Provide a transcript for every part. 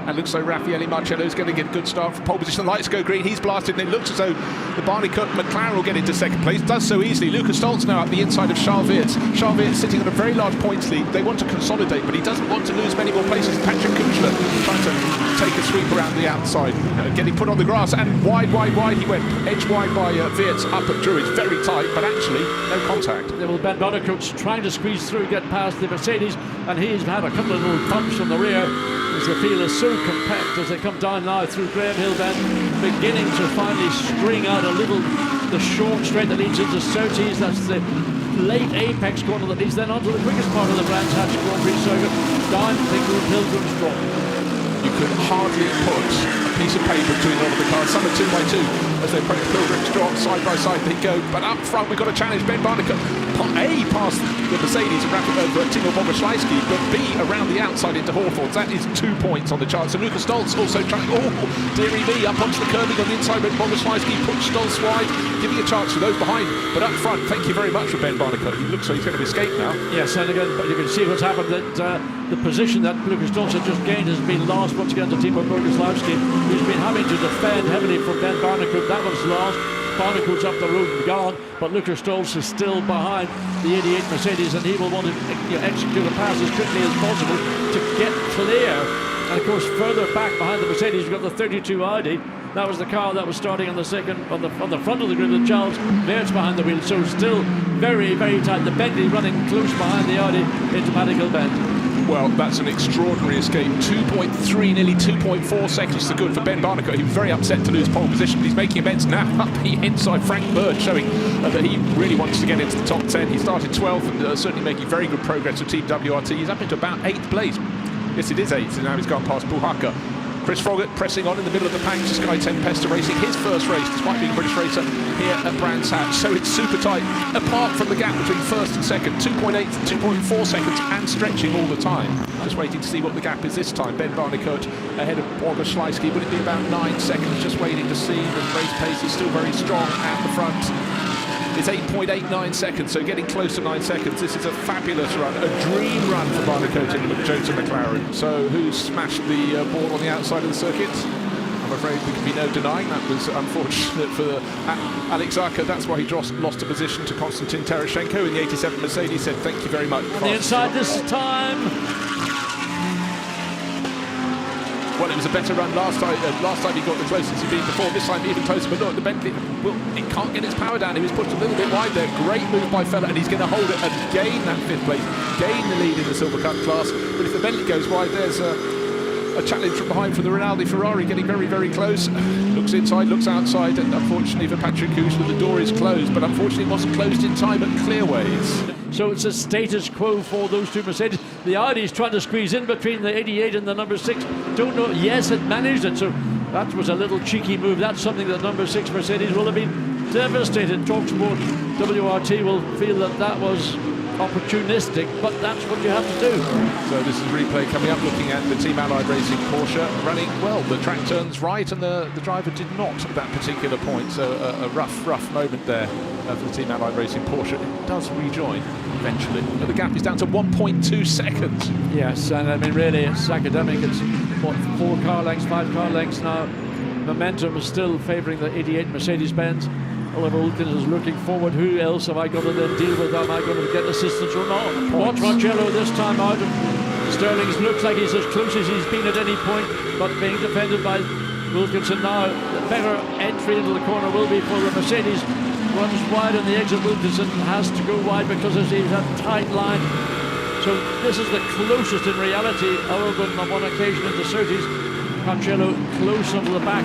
and looks like Raffaele Marcello is going to get a good start from pole position. The lights go green, he's blasted, and it looks as though the Barnicoat McLaren will get into second place. Does so easily. Lucas Stolz now up the inside of Charles Weerts. Charles Weerts sitting on a very large points lead. They want to consolidate, but he doesn't want to lose many more places. Patrick Kuchler trying to take a sweep around the outside, getting put on the grass, and wide he went, edge wide by Weerts up at Druids, very tight, but actually no contact. Well, Ben Barnicoat's trying to squeeze through, get past the Mercedes, and he's had a couple of little bumps from the rear as the field is so compact as they come down now through Graham Hill Bend, beginning to finally string out a little the short straight that leads into Surtees. That's the late apex corner that leads then onto the quickest part of the Brands Hatch Grand Prix circuit, down Pilgrim's Drop. You could hardly put a piece of paper between all of the cars. Some are 2x2 as they approach Pilgrim's Drop. Side by side they go, but up front we've got to challenge Ben Barnicoat. A, past the Mercedes and wrap it over Timo Bogoslawski, but B, around the outside into Hawthorns. That is 2 points on the chart. So Lucas Stolz also trying, dearie me, up onto the curbing on the inside when Bogoslawski pushed Stolz wide, giving a chance for those behind. But up front, thank you very much for Ben Barnicoat. He looks like he's going to escape now. Yes, and again, but you can see what's happened, that the position that Lucas Stolz had just gained has been lost once again to Timo Bogoslawski, who's been having to defend heavily from Ben Barnicoat. That one's lost. Barnicoat's up the road and gone, but Lucas Stolz is still behind the 88 Mercedes, and he will want to execute a pass as quickly as possible to get clear. And of course, further back behind the Mercedes, we've got the 32 Audi. That was the car that was starting on the second, on the front of the grid with Charles Weerts behind the wheel. So still very tight. The Bentley running close behind the Audi into Paddock Hill Bend. Well, that's an extraordinary escape. 2.3, nearly 2.4 seconds to good for Ben Barnicoat. He was very upset to lose pole position. He's making amends now up the inside. Frank Bird showing that he really wants to get into the top 10. He started 12th and certainly making very good progress with Team WRT. He's up into about 8th place. Yes, it is 8th, and now he's gone past Buhaka. Chris Froggatt pressing on in the middle of the pack to Sky Tempesta racing his first race, despite being a British racer here at Brands Hatch. So it's super tight, apart from the gap between first and second, 2.8, 2.4 seconds, and stretching all the time. Just waiting to see what the gap is this time. Ben Barnicoat ahead of Bogoslawski. Would it be about 9 seconds? Just waiting to see. The race pace is still very strong at the front. It's 8.89 seconds, so getting close to 9 seconds. This is a fabulous run, a dream run for Barnicoat in the Jota McLaren. So who smashed the ball on the outside of the circuit? I'm afraid there can be no denying that was unfortunate for Alex Zarka. That's why he lost a position to Konstantin Terashenko in the 87 Mercedes. Said thank you very much. On the inside this time. Well, it was a better run last time. Last time he got the closest he'd been before. This time even closer. But look, the Bentley, it can't get its power down. He was pushed a little bit wide there. Great move by Fella, and he's going to hold it and gain that 5th place, gain the lead in the Silver Cup class. But if the Bentley goes wide, there's a challenge from behind for the Rinaldi Ferrari, getting very close. Looks inside, looks outside, and unfortunately for Patrick Kuchler, the door is closed. But unfortunately, it wasn't closed in time at Clearways. So it's a status quo for those two Mercedes. The Audi's trying to squeeze in between the 88 and the number 6. Don't know. Yes, it managed it. So that was a little cheeky move. That's something that number 6 Mercedes will have been devastated. Talksport WRT will feel that was opportunistic, but that's what you have to do. So this is replay coming up, looking at the Team Allied Racing Porsche running well. The track turns right, and the driver did not at that particular point. So a rough moment there for the Team Allied Racing Porsche. It does rejoin eventually, but the gap is down to 1.2 seconds. Yes, and I mean really, it's academic. It's what, 4 car lengths, 5 car lengths now. Momentum is still favouring the 88 Mercedes-Benz. Oliver Wilkins is looking forward. Who else have I got to then deal with? Am I going to get assistance or not? Watch Marcello this time out. Sterling looks like he's as close as he's been at any point, but being defended by Wilkinson now. The better entry into the corner will be for the Mercedes. Runs wide on the exit. Wilkinson has to go wide because he's a tight line. So this is the closest in reality, other than on one occasion in the Surtees. Marcello close onto the back.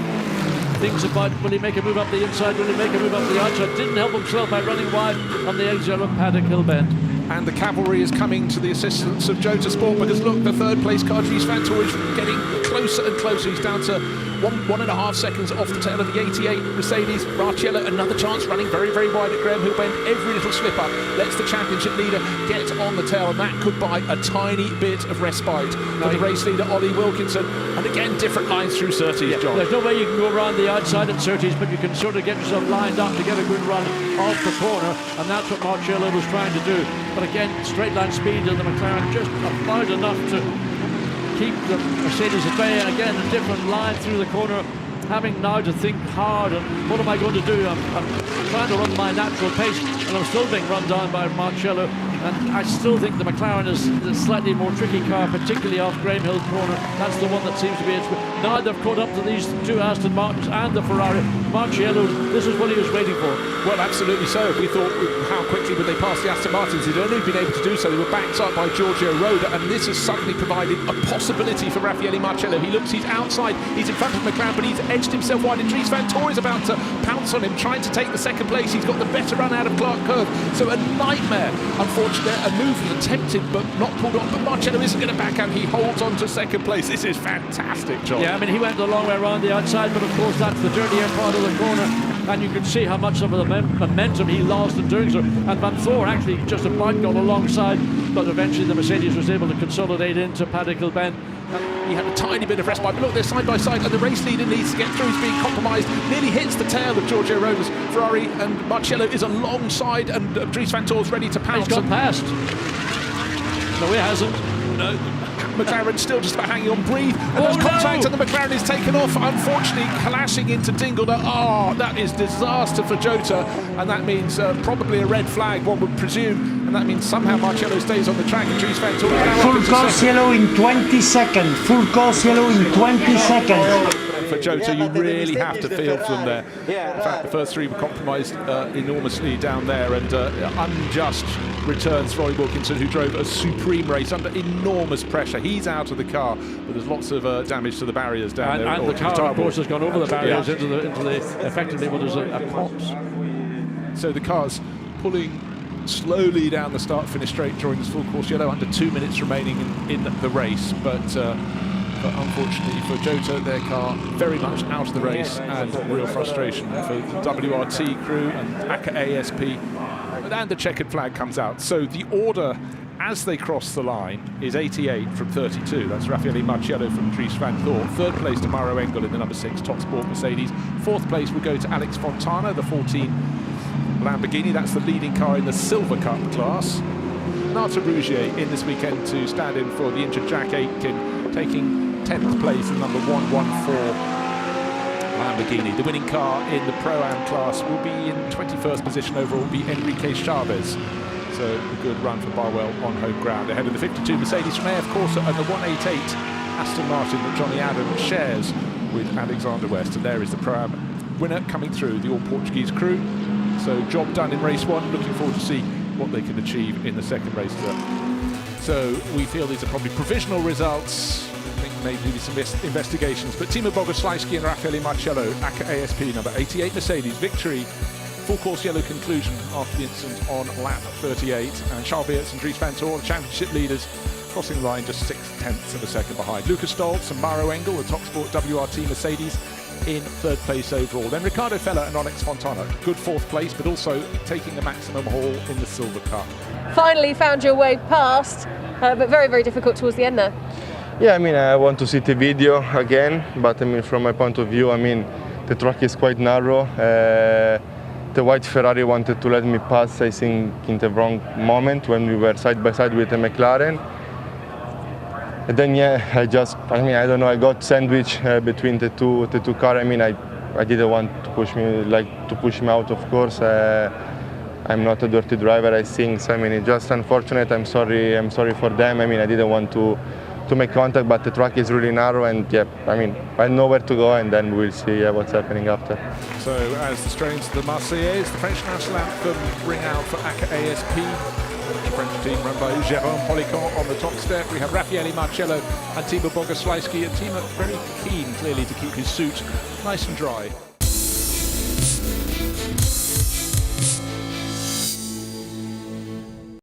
Thinks about, will he make a move up the inside, will he make a move up the outside? Didn't help himself by running wide on the exit of Paddock Hill Bend. And the cavalry is coming to the assistance of Jota Sport, because look, the 3rd place car, Dries Vanthoor, is getting closer and closer. He's down to 1.5 seconds off the tail of the 88 Mercedes. Marcello, another chance, running very wide at Graham Hill Bend. Every little slip up lets the championship leader get on the tail, and that could buy a tiny bit of respite for the race leader, Ollie Wilkinson. And again, different lines through Surtees, yeah, John. There's no way you can go around the outside at Surtees, but you can sort of get yourself lined up to get a good run off the corner, and that's what Marcello was trying to do. But again, straight line speed of the McLaren just about enough to keep the Mercedes at bay. And again, a different line through the corner, having now to think hard and what am I going to do? I'm trying to run my natural pace, and I'm still being run down by Marcello. And I still think the McLaren is a slightly more tricky car, particularly off Graham Hill corner. That's the one that seems to be it. Now they've caught up to these two Aston Martins and the Ferrari. Marcello, this is what he was waiting for. Well, absolutely so. We thought, how quickly would they pass the Aston Martins? He'd only been able to do so. They were backed up by Giorgio Roda, and this has suddenly provided a possibility for Raffaele Marcello. He looks, he's outside, he's in front of McLaren, but he's edged himself wide. And Dries Vanthoor is about to pounce on him, trying to take the second place. He's got the better run out of Clark Curve. So a nightmare. Unfortunately, a move was attempted, but not pulled on. But Marcello isn't going to back out. He holds on to second place. This is fantastic, John. Yeah, I mean, he went a long way around the outside, but of course that's the dirtier part of the corner. And you can see how much of the momentum he lost in doing so. And Vanthoor actually just about got alongside, but eventually the Mercedes was able to consolidate into Paddock Hill Bend. He had a tiny bit of respite, but look, they're side by side, and the race leader needs to get through. He's being compromised, nearly hits the tail of Giorgio Roda's Ferrari, and Marcello is alongside, and Dries Vanthoor's ready to pounce. He's gone past. No, he hasn't. No. McLaren still just about hanging on, breathe, and there's contact, and the McLaren is taken off, unfortunately clashing into Dingledale. That is disaster for Jota, and that means probably a red flag, one would presume, and that means somehow Marcello stays on the track, and Dries Vanthoor full course yellow in 20 seconds, full course yellow in 20 seconds. For Jota, you really have to feel from there. In fact, the first three were compromised enormously down there, and unjust returns for Roy Wilkinson, who drove a supreme race under enormous pressure. He's out of the car, but there's lots of damage to the barriers down there. And the car, of course, has gone over the barriers into the effectively what is a pops. So the car's pulling slowly down the start-finish straight during this full course yellow, under 2 minutes remaining in the race, but unfortunately for Jota, their car very much out of the race, and real frustration for the WRT crew and ACA ASP, and the checkered flag comes out. So the order as they cross the line is 88 from 32. That's Raffaele Marcello from Dries Vanthoor. Third place to Maro Engel in the number 6 Top Sport Mercedes. Fourth place will go to Alex Fontana, the 14 Lamborghini. That's the leading car in the Silver Cup class. Nata Rougier in this weekend to stand in for the injured Jack Aitken, taking 10th place in number 114 Lamborghini. The winning car in the Pro-Am class will be in 21st position overall, will be Enrique Chavez. So a good run for Barwell on home ground. Ahead of the 52 Mercedes from AF Corsa and the 188 Aston Martin that Johnny Adams shares with Alexander West. And there is the Pro-Am winner coming through, the all-Portuguese crew. So job done in race one. Looking forward to see what they can achieve in the second race. So we feel these are probably provisional results. I think maybe some investigations. But Timo Bogoslawski and Raffaele Marcello, ACA ASP number 88 Mercedes, victory. Full course yellow conclusion after the incident on lap 38. And Charles Weerts and Dries Vanthoor, the championship leaders, crossing the line just 6/10 of a second behind. Lucas Stoltz and Maro Engel, the Top Sport WRT Mercedes, in third place overall. Then Ricardo Feller and Alex Fontana, good fourth place, but also taking the maximum haul in the Silver Cup. Finally found your way past, but very, very difficult towards the end there. Yeah, I mean, I want to see the video again, but I mean, from my point of view, I mean, the track is quite narrow. The white Ferrari wanted to let me pass, I think, in the wrong moment when we were side by side with the McLaren. And then, yeah, I don't know, I got sandwiched between the two cars. I mean, I didn't want to push me out, of course. I'm not a dirty driver, I think. So, I mean, it's just unfortunate. I'm sorry for them. I mean, I didn't want to make contact, but the track is really narrow, and yeah, I mean, I know where to go, and then we'll see what's happening after. So, as the strains of the Marseillaise, the French national anthem, ring out for ACA ASP. The French team run by Jérôme Polican on the top step. We have Raffaele Marcello and Timo Bogoslawski. A team very keen, clearly, to keep his suit nice and dry.